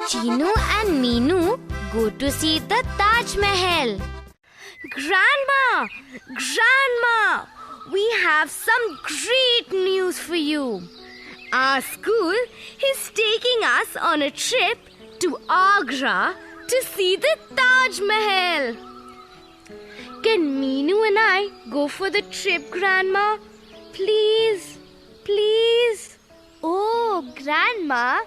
Chinu and Meenu go to see the Taj Mahal. Grandma! Grandma! We have some great news for you. Our school is taking us on a trip to Agra to see the Taj Mahal. Can Meenu and I go for the trip, Grandma? Please, please. Oh, Grandma,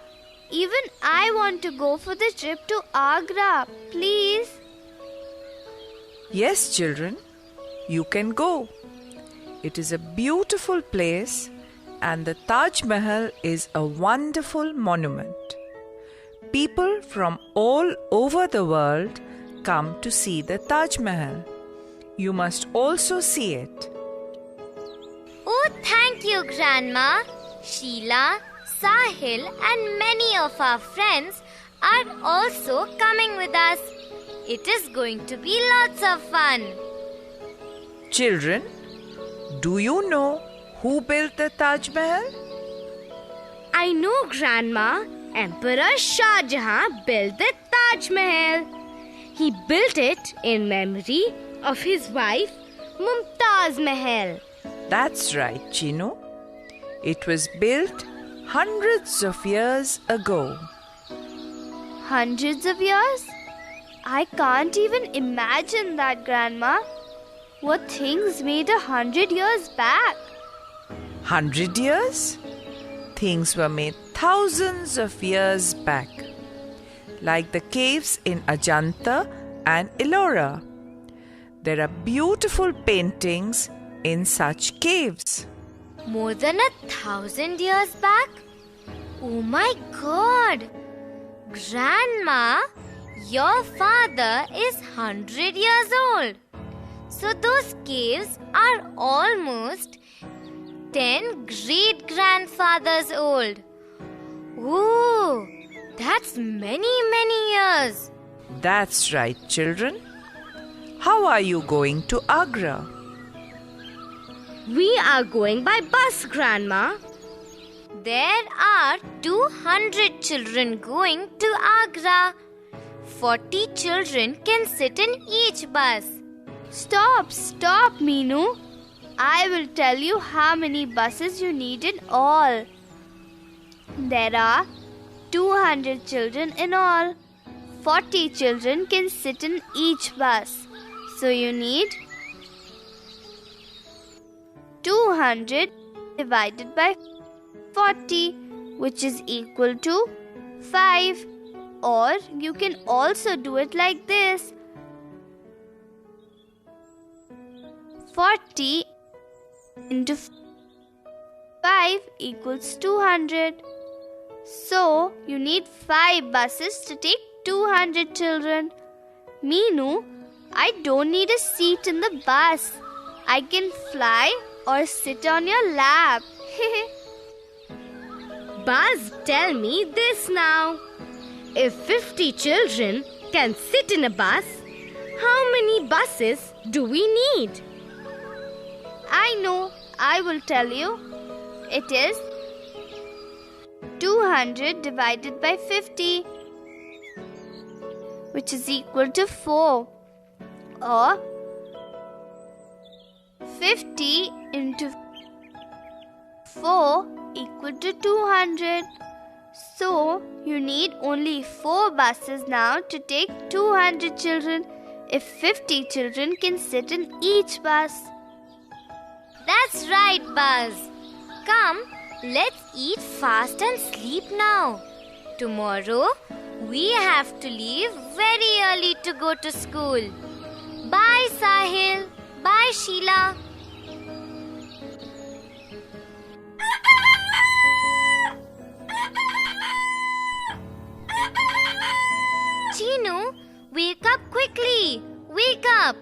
even I want to go for the trip to Agra. Please. Yes, children, you can go. It is a beautiful place and the Taj Mahal is a wonderful monument. People from all over the world come to see the Taj Mahal. You must also see it. Oh, thank you, Grandma. Sheila, Sahil and many of our friends are also coming with us. It is going to be lots of fun. Children, do you know who built the Taj Mahal? I know, Grandma. Emperor Shah Jahan built the Taj Mahal. He built it in memory of his wife Mumtaz Mahal. That's right, Chinu. It was built hundreds of years ago. Hundreds of years? I can't even imagine that, Grandma. Were things made 100 years back? 100 years? Things were made thousands of years back, like the caves in Ajanta and Ellora. There are beautiful paintings in such caves. More than 1,000 years back? Oh my God! Grandma, your father is 100 years old. So those caves are almost 10 great-grandfathers old. Ooh, that's many years. That's right, children. How are you going to Agra? We are going by bus, Grandma. There are 200 children going to Agra. 40 children can sit in each bus. Stop, Meenu. I will tell you how many buses you need in all. There are 200 children in all. 40 children can sit in each bus. So you need 200 divided by 40, which is equal to 5. Or you can also do it like this. 40 into 5 equals 200. So, you need 5 buses to take 200 children. Meenu, I don't need a seat in the bus. I can fly or sit on your lap. Buzz, tell me this now. If 50 children can sit in a bus, how many buses do we need? I know. I will tell you. It is 200 divided by 50, which is equal to 4. Or 50 into 4 equal to 200. So, you need only 4 buses now to take 200 children if 50 children can sit in each bus. That's right, Buzz. Come, let's eat fast and sleep now. Tomorrow, we have to leave very early to go to school. Bye, Sahil. Bye, Sheila. Chinu, wake up quickly. Wake up.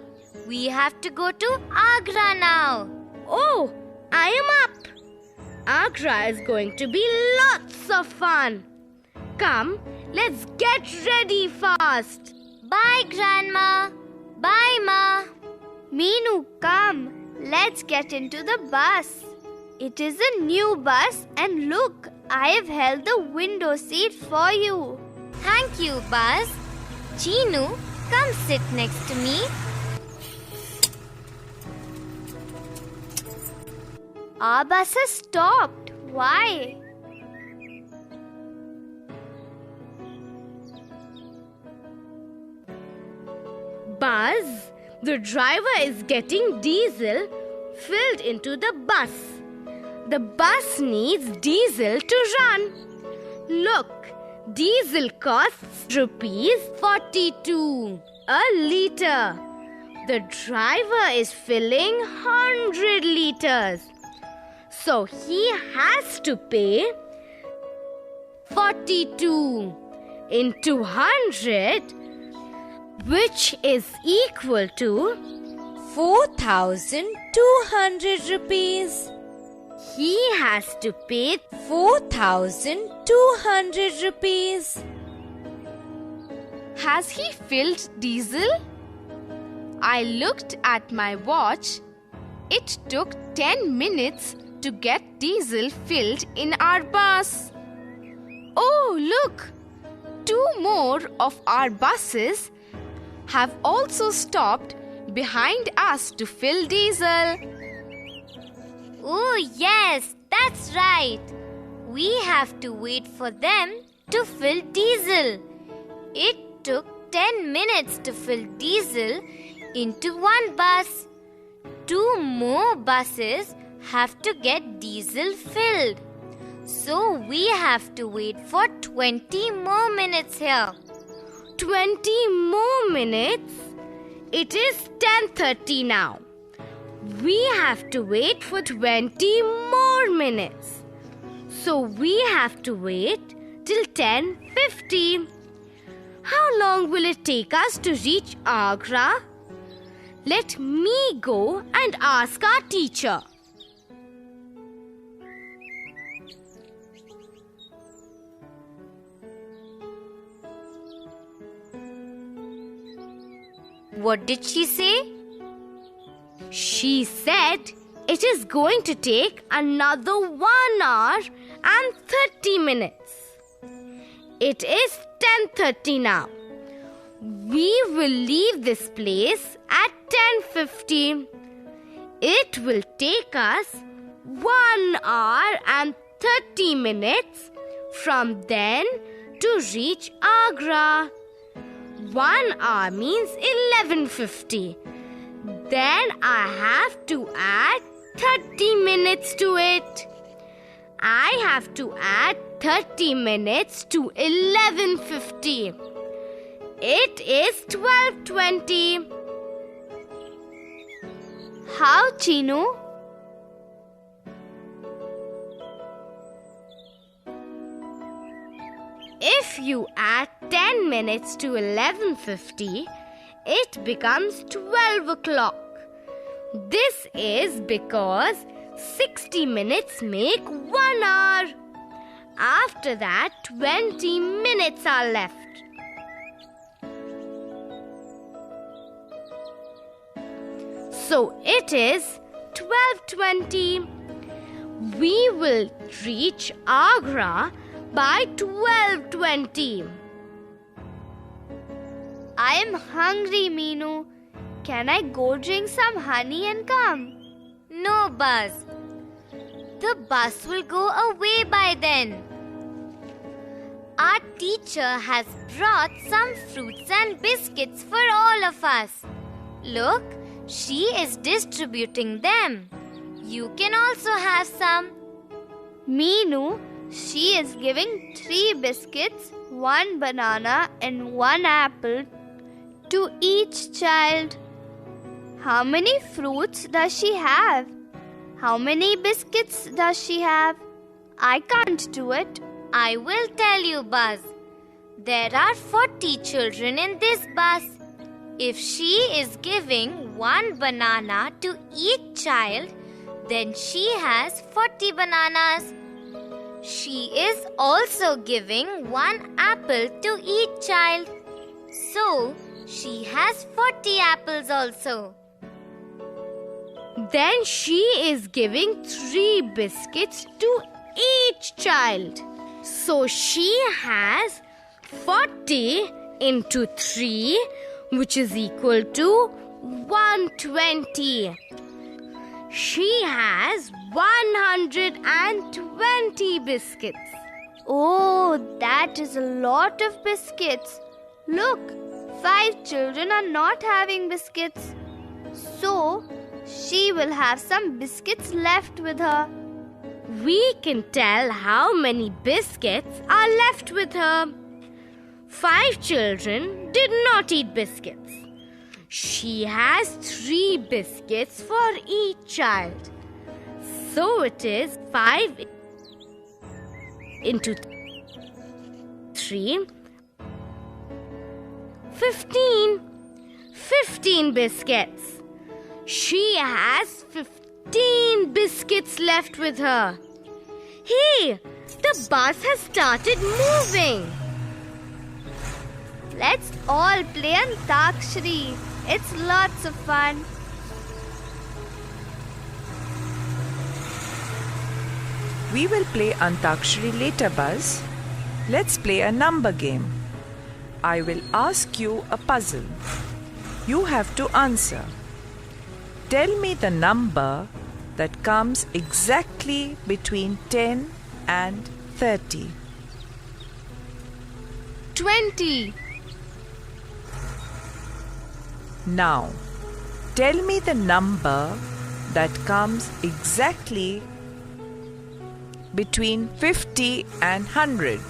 We have to go to Agra now. Oh, I am up. Agra is going to be lots of fun. Come, let's get ready fast. Bye, Grandma. Bye, Ma. Meenu, come. Let's get into the bus. It is a new bus and look, I have held the window seat for you. Thank you, Buzz. Chinu, come sit next to me. Our bus has stopped. Why? Buzz, the driver is getting diesel filled into the bus. The bus needs diesel to run. Look, diesel costs rupees 42 a litre. The driver is filling 100 litres. So he has to pay 42 into 100, which is equal to 4,200 rupees. he has to pay 4,200 rupees. Has he filled diesel? I looked at my watch. It took 10 minutes to get diesel filled in our bus. Oh, look! 2 more of our buses have also stopped behind us to fill diesel. Oh, yes, that's right. We have to wait for them to fill diesel. It took 10 minutes to fill diesel into one bus. 2 more buses have to get diesel filled. So we have to wait for 20 more minutes here. 20 more minutes? It is 10:30 now. We have to wait for 20 more minutes. So we have to wait till 10:50. How long will it take us to reach Agra? Let me go and ask our teacher. What did she say? She said it is going to take another 1 hour and 30 minutes. It is 10:30 now. We will leave this place at 10:50. It will take us 1 hour and 30 minutes from then to reach Agra. 1 hour means 11:50. Then I have to add 30 minutes to it. I have to add 30 minutes to 11:50. It is 12:20. How, Chinu? If you add 10 minutes to 11:50, it becomes 12 o'clock. This is because 60 minutes make 1 hour. After that, 20 minutes are left. So it is 12:20. We will reach Agra by 12:20. I am hungry, Meenu. Can I go drink some honey and come? No, Buzz. The bus will go away by then. Our teacher has brought some fruits and biscuits for all of us. Look, she is distributing them. You can also have some. Meenu, she is giving 3 biscuits, 1 banana and 1 apple to each child. How many fruits does she have? How many biscuits does she have? I can't do it. I will tell you, Buzz. There are 40 children in this bus. If she is giving 1 banana to each child, then she has 40 bananas. She is also giving 1 apple to each child. So, she has 40 apples also. Then she is giving 3 biscuits to each child. So she has 40 into 3, which is equal to 120. She has 120 biscuits. Oh, that is a lot of biscuits. Look, 5 children are not having biscuits. So, she will have some biscuits left with her. We can tell how many biscuits are left with her. 5 children did not eat biscuits. She has 3 biscuits for each child. So it is 5 into 3, 15. 15 biscuits. She has 15 biscuits left with her. Hey, the bus has started moving. Let's all play Antakshari. It's lots of fun. We will play Antakshari later, Buzz. Let's play a number game. I will ask you a puzzle. You have to answer. Tell me the number that comes exactly between 10 and 30. 20. Now, tell me the number that comes exactly between 50 and 100.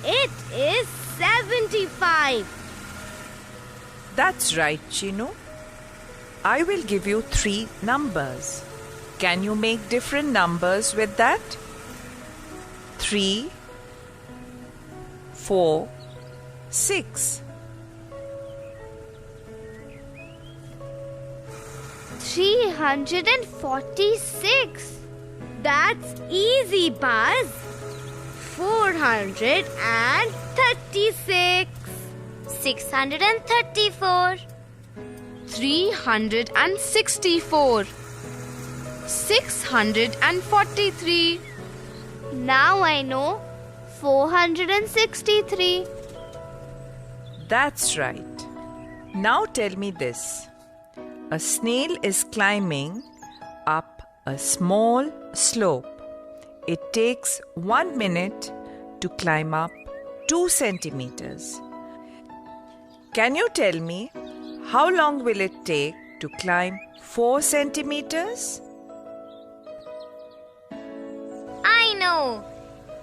It is 75. That's right, Chinu. I will give you 3 numbers. Can you make different numbers with that? 3, 4, 6. 346. That's easy, Buzz. 436. 634. 364. 643. Now I know 463. That's right. Now tell me this. A snail is climbing up a small slope. It takes 1 minute to climb up 2 centimeters. Can you tell me how long will it take to climb 4 centimeters? I know.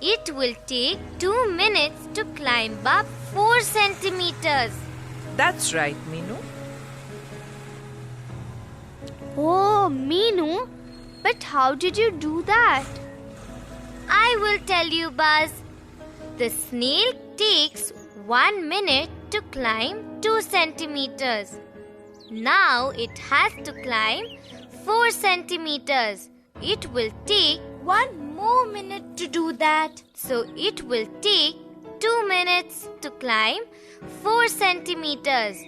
It will take 2 minutes to climb up 4 centimeters. That's right, Meenu. Oh, Meenu, but how did you do that? I will tell you, Buzz. The snail takes 1 minute to climb 2 centimeters. Now it has to climb 4 centimeters. It will take 1 more minute to do that. So it will take 2 minutes to climb 4 centimeters.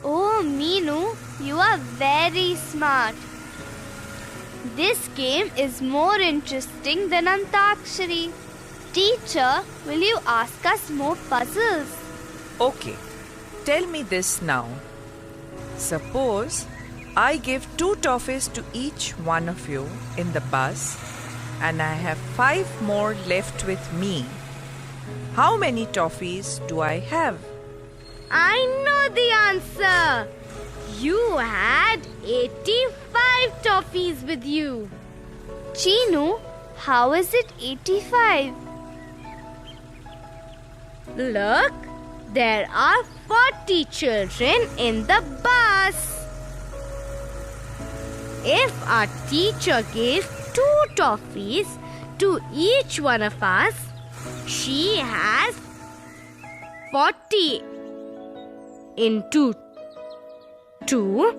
Oh, Meenu, you are very smart. This game is more interesting than Antakshari. Teacher, will you ask us more puzzles? Okay, tell me this now. Suppose I give 2 toffees to each one of you in the bus and I have 5 more left with me. How many toffees do I have? I know the answer. You had 85 toffees with you. Chinu, how is it 85? Look, there are 40 children in the bus. If our teacher gave 2 toffees to each one of us, she has 40 into 2,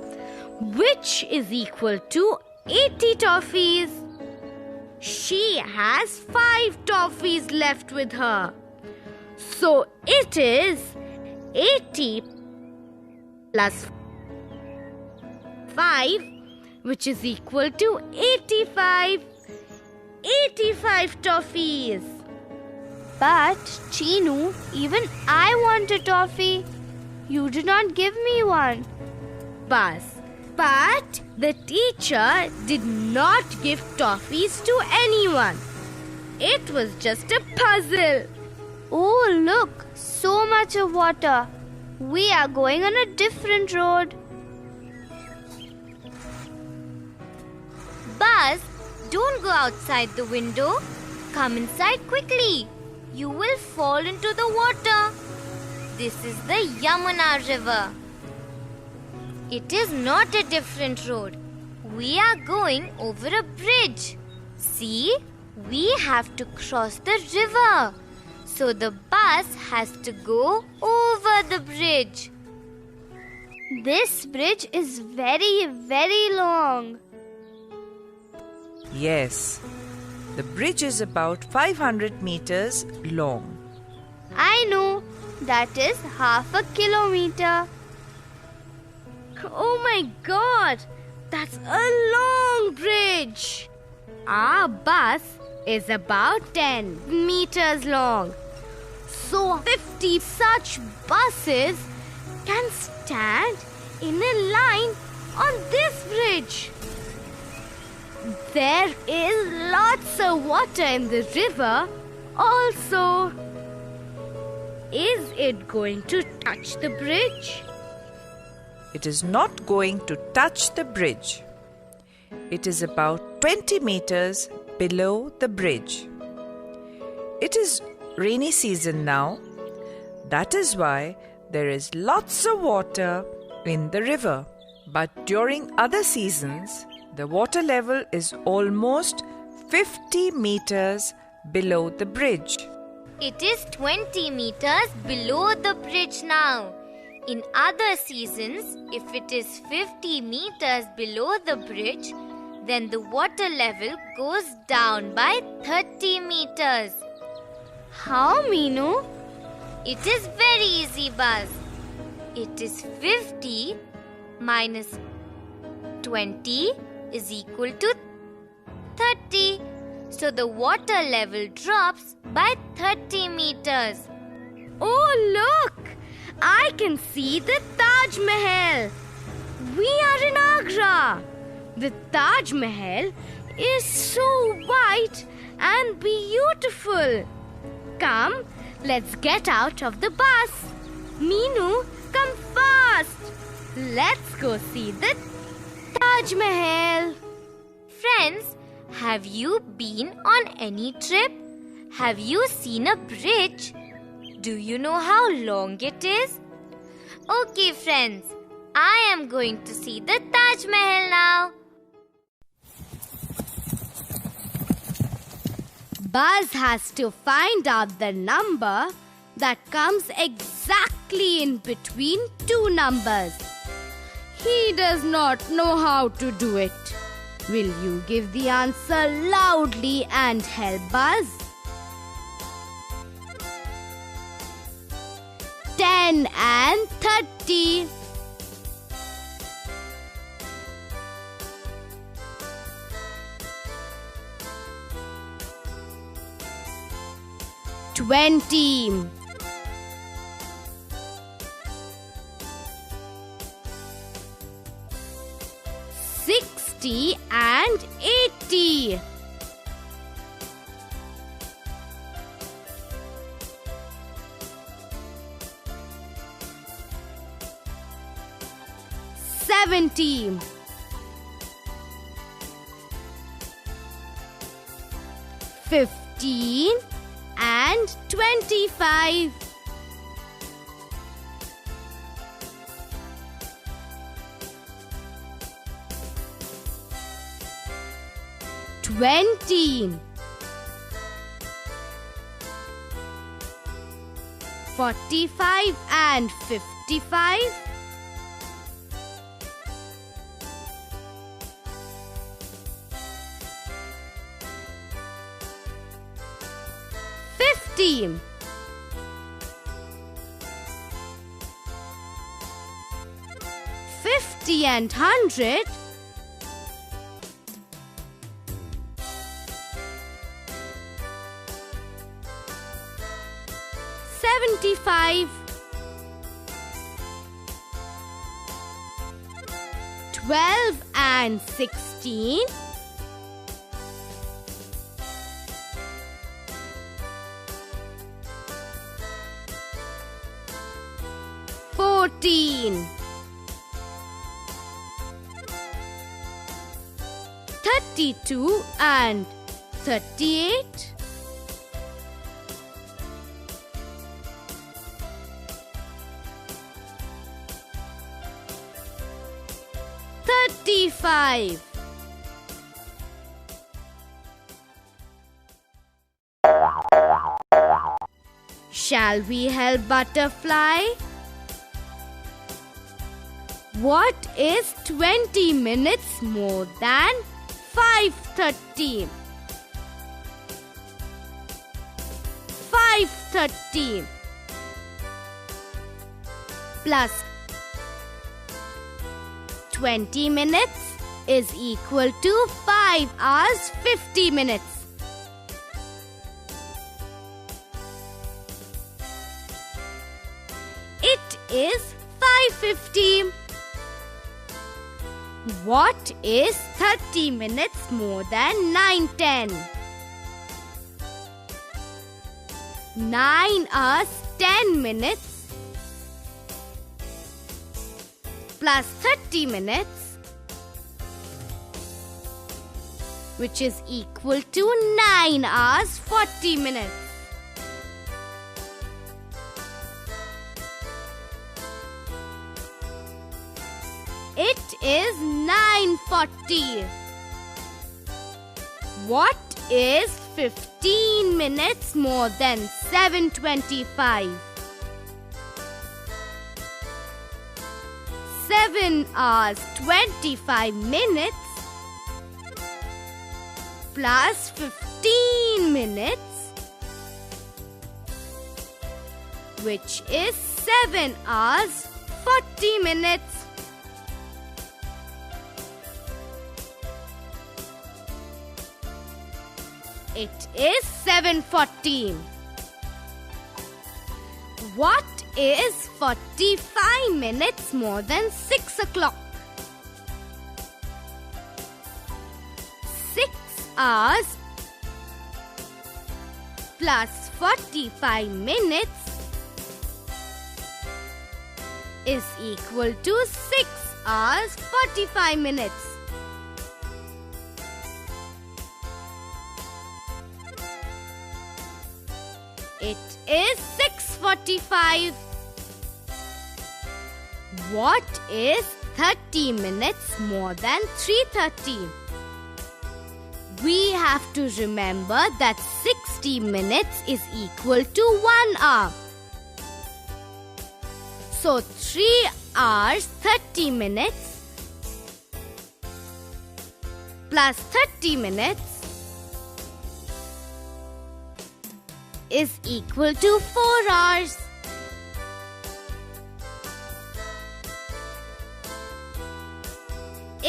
which is equal to 80 toffees. She has 5 toffees left with her. So it is 80 plus 5, which is equal to 85. 85 toffees. But, Chinu, even I want a toffee. You did not give me one. Buzz, but the teacher did not give toffees to anyone. It was just a puzzle. Oh, look, so much of water. We are going on a different road. Buzz, don't go outside the window. Come inside quickly. You will fall into the water. This is the Yamuna River. It is not a different road. We are going over a bridge. See, we have to cross the river. So the bus has to go over the bridge. This bridge is very, very long. Yes, the bridge is about 500 meters long. I know, that is half a kilometer. Oh my God, that's a long bridge. Our bus is about 10 meters long. So 50 such buses can stand in a line on this bridge. There is lots of water in the river also. Is it going to touch the bridge? It is not going to touch the bridge. It is about 20 meters below the bridge. It is rainy season now. That is why there is lots of water in the river. But during other seasons, the water level is almost 50 meters below the bridge. It is 20 meters below the bridge now. In other seasons, if it is 50 meters below the bridge, then the water level goes down by 30 meters. How, Meenu? It is very easy, Buzz. It is 50 minus 20 is equal to 30. So the water level drops by 30 meters. Oh, look! I can see the Taj Mahal. We are in Agra. The Taj Mahal is so white and beautiful. Come, let's get out of the bus. Meenu, come fast. Let's go see the Taj Mahal. Friends, have you been on any trip? Have you seen a bridge? Do you know how long it is? Okay, friends, I am going to see the Taj Mahal now. Buzz has to find out the number that comes exactly in between two numbers. He does not know how to do it. Will you give the answer loudly and help Buzz? 10 and 30. $20. 60 and 80. 70. 15 and 25. 20. 45 and 55. 50. 50 and 100. 100 75. 12 and 16. 14. 32 and 38. 35. Shall we help Butterfly? What is 20 minutes more than 5:30? 5:30 plus 20 minutes is equal to 5 hours 50 minutes. It is 5:50. What is 30 minutes more than 9:10? 9 hours 10 minutes plus 30 minutes, which is equal to 9 hours 40 minutes. It is 9:40. What is 15 minutes more than 7:25? 7 hours 25 minutes plus 15 minutes, which is 7 hours 40 minutes. It is 7:40. What is 45 minutes more than 6 o'clock? 6 hours plus 45 minutes is equal to 6 hours 45 minutes. It is 6:45. What is 30 minutes more than 3:30? We have to remember that 60 minutes is equal to 1 hour. So 3 hours 30 minutes plus 30 minutes is equal to 4 hours.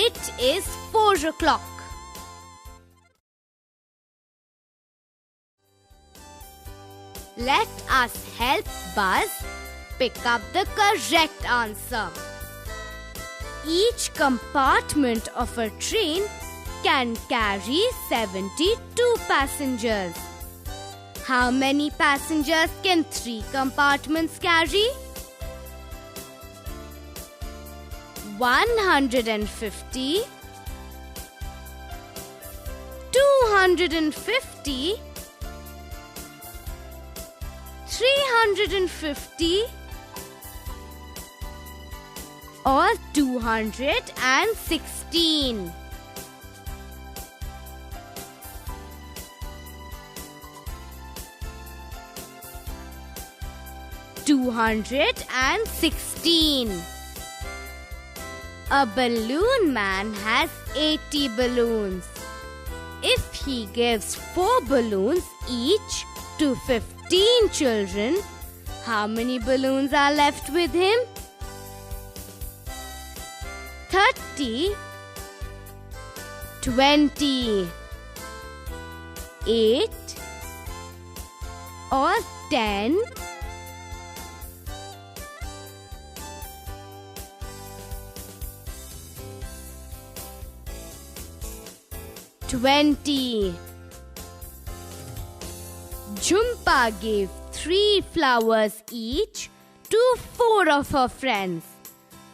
It is 4 o'clock. Let us help Buzz pick up the correct answer. Each compartment of a train can carry 72 passengers. How many passengers can 3 compartments carry? 150, 250, 350 or 216. 216. A balloon man has 80 balloons. If he gives 4 balloons each to 15 children, how many balloons are left with him? 30, 20, 8 or 10 20. Jhumpa gave 3 flowers each to 4 of her friends.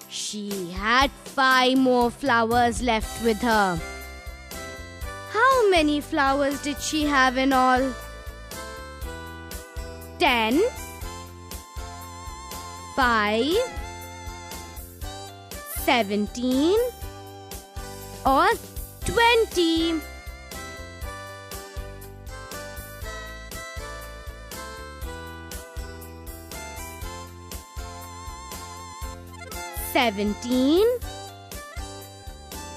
She had 5 more flowers left with her. How many flowers did she have in all? 10, 5, 17 or 20? $17.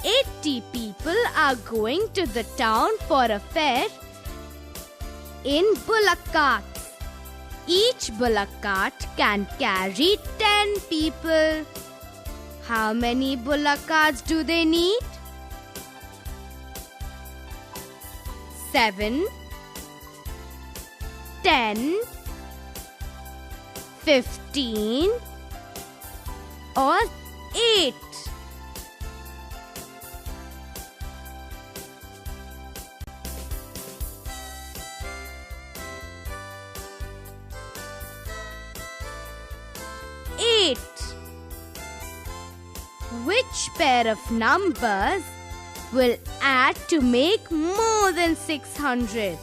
80 people are going to the town for a fair in bullock carts. Each bullock cart can carry 10 people. How many bullock carts do they need? 7, 10, 15 or 8? Which pair of numbers will add to make more than 600?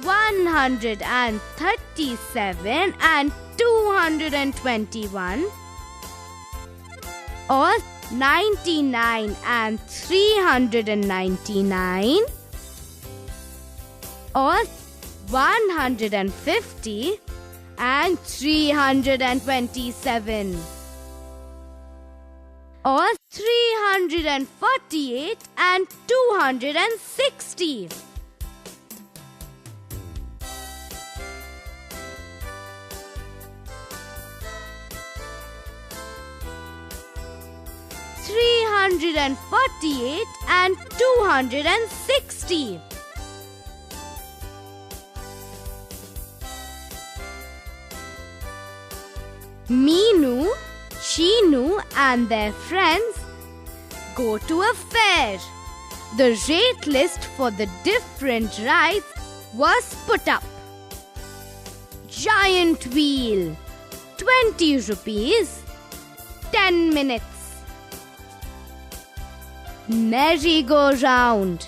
137 and 221, or 99 and 399, or 150 and 327, or 348 and 260. and 260. Meenu, Sheenu and their friends go to a fair. The rate list for the different rides was put up. Giant wheel, 20 rupees, 10 minutes. Merry-go-round,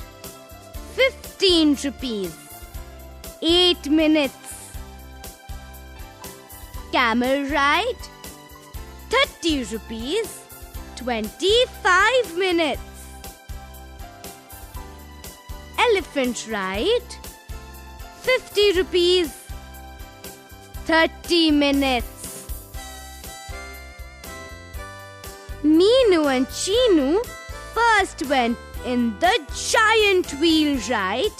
15 rupees, 8 minutes. Camel ride, 30 rupees, 25 minutes. Elephant ride, 50 rupees, 30 minutes. Meenu and Sheenu first went in the giant wheel ride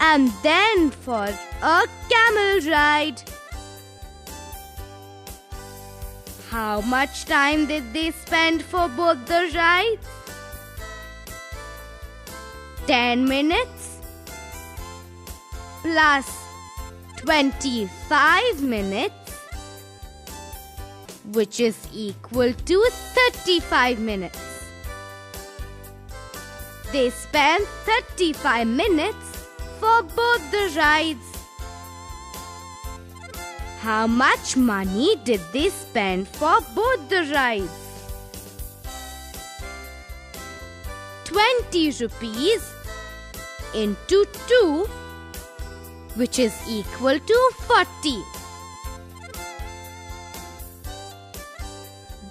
and then for a camel ride. How much time did they spend for both the rides? 10 minutes plus 25 minutes, which is equal to 35 minutes. They spent 35 minutes for both the rides. How much money did they spend for both the rides? 20 rupees into 2, which is equal to 40.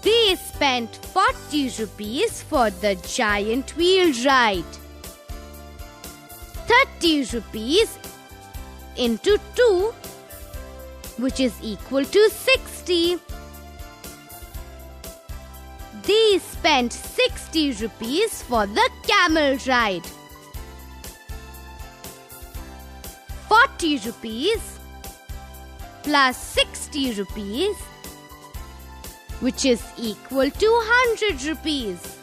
They spent 40 rupees for the giant wheel ride. 30 rupees into 2, which is equal to 60. They spent 60 rupees for the camel ride. 40 rupees plus 60 rupees, which is equal to 100 rupees.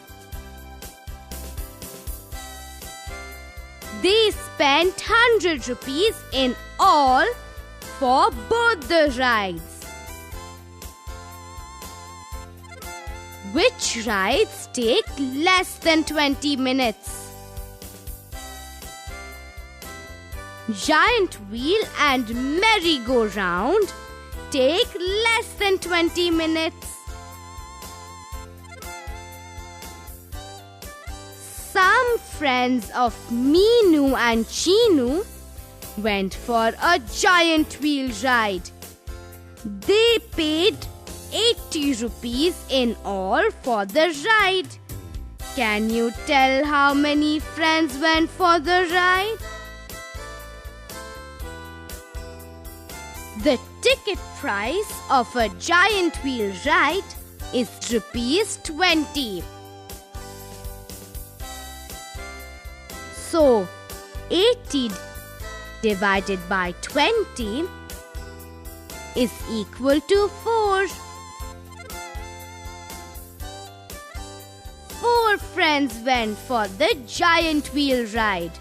They spent 100 rupees in all for both the rides. Which rides take less than 20 minutes? Giant wheel and merry-go-round take less than 20 minutes. Some friends of Meenu and Cheenu went for a giant wheel ride. They paid 80 rupees in all for the ride. Can you tell how many friends went for the ride? The ticket price of a giant wheel ride is rupees 20. So, 80 divided by 20 is equal to 4. 4 friends went for the giant wheel ride.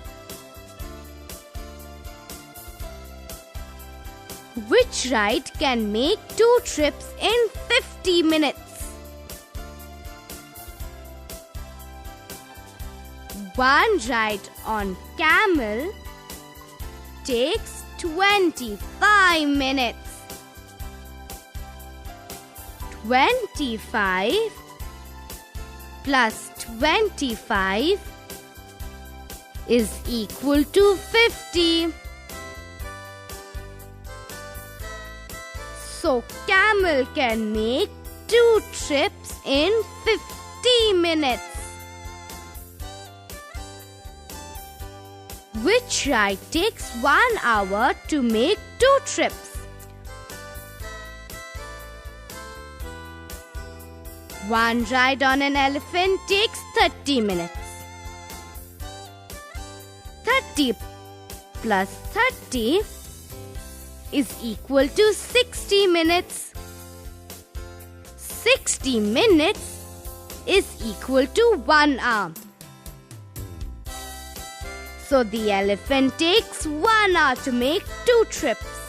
Which ride can make 2 trips in 50 minutes? One ride on camel takes 25 minutes. 25 plus 25 is equal to 50. So camel can make 2 trips in 50 minutes. Which ride takes 1 hour to make 2 trips? One ride on an elephant takes 30 minutes. 30 plus 30 is equal to 60 minutes. 60 minutes is equal to 1 hour. So the elephant takes 1 hour to make 2 trips.